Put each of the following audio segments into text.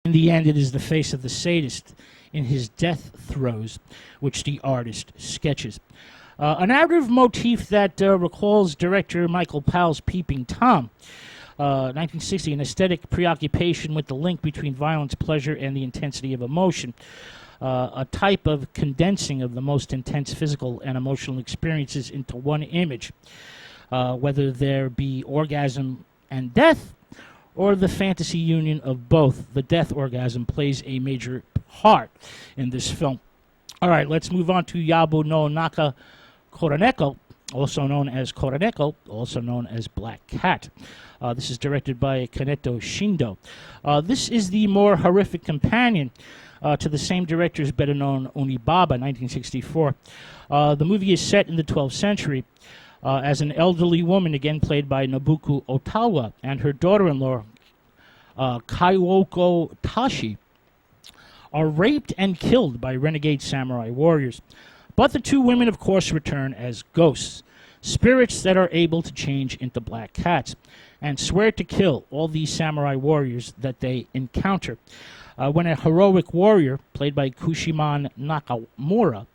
In the end, it is the face of the sadist in his death throes, which the artist sketches. A narrative motif that recalls director Michael Powell's Peeping Tom. 1960, an aesthetic preoccupation with the link between violence, pleasure, and the intensity of emotion. A type of condensing of the most intense physical and emotional experiences into one image, whether there be orgasm and death, or the fantasy union of both. The death orgasm plays a major part in this film. All right, let's move on to Yabu no Naka KURONEKO, also known as KURONEKO, also known as Black Cat. This is directed by Kaneto Shindo. This is the more horrific companion to the same director's better-known Unibaba, 1964. The movie is set in the 12th century as an elderly woman, again played by Nobuko Otawa, and her daughter-in-law, Kaiwoko Tashi, are raped and killed by renegade samurai warriors. But the two women, of course, return as ghosts, spirits that are able to change into black cats, and swear to kill all these samurai warriors that they encounter. When a heroic warrior, played by Kushiman Nakamura,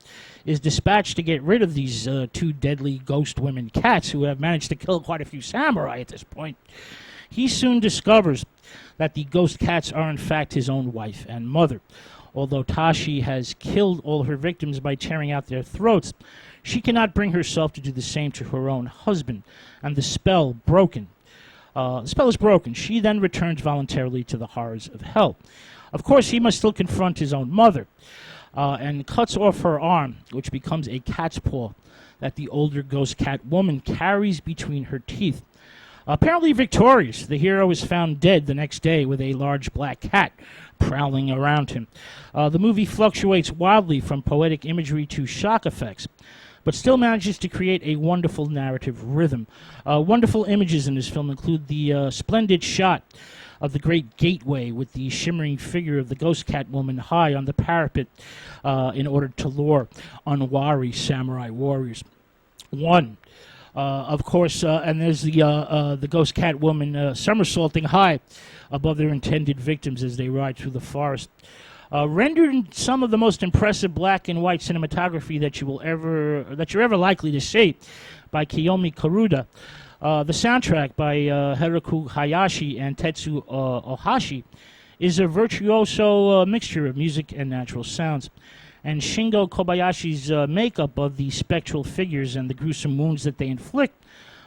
is dispatched to get rid of these two deadly ghost women cats who have managed to kill quite a few samurai at this point, he soon discovers that the ghost cats are in fact his own wife and mother. Although Tashi has killed all her victims by tearing out their throats, she cannot bring herself to do the same to her own husband, and the spell is broken. She then returns voluntarily to the horrors of hell. Of course, he must still confront his own mother, and cuts off her arm, which becomes a cat's paw that the older ghost cat woman carries between her teeth. Apparently victorious, the hero is found dead the next day with a large black cat prowling around him. The movie fluctuates wildly from poetic imagery to shock effects, but still manages to create a wonderful narrative rhythm. Wonderful images in this film include the splendid shot of the great gateway with the shimmering figure of the ghost cat woman high on the parapet in order to lure unwary samurai warriors. Of course, and there's the ghost cat woman somersaulting high above their intended victims as they ride through the forest. Rendered in some of the most impressive black and white cinematography that you're ever likely to see by Kiyomi Karuda. The soundtrack by Haruki Hayashi and Tetsu Ohashi is a virtuoso mixture of music and natural sounds. And Shingo Kobayashi's makeup of the spectral figures and the gruesome wounds that they inflict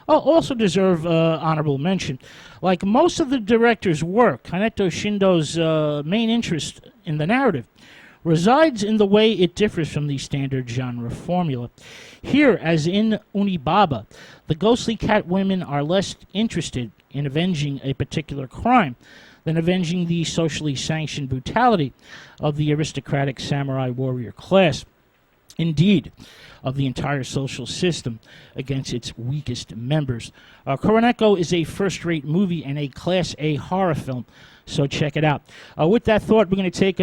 also deserve honorable mention. Like most of the director's work, Kaneto Shindo's main interest in the narrative resides in the way it differs from the standard genre formula. Here, as in Unibaba, the ghostly cat women are less interested in avenging a particular crime than avenging the socially sanctioned brutality of the aristocratic samurai warrior class. Indeed, of the entire social system against its weakest members. KURONEKO is a first-rate movie and a Class A horror film, so check it out. With that thought, we're going to take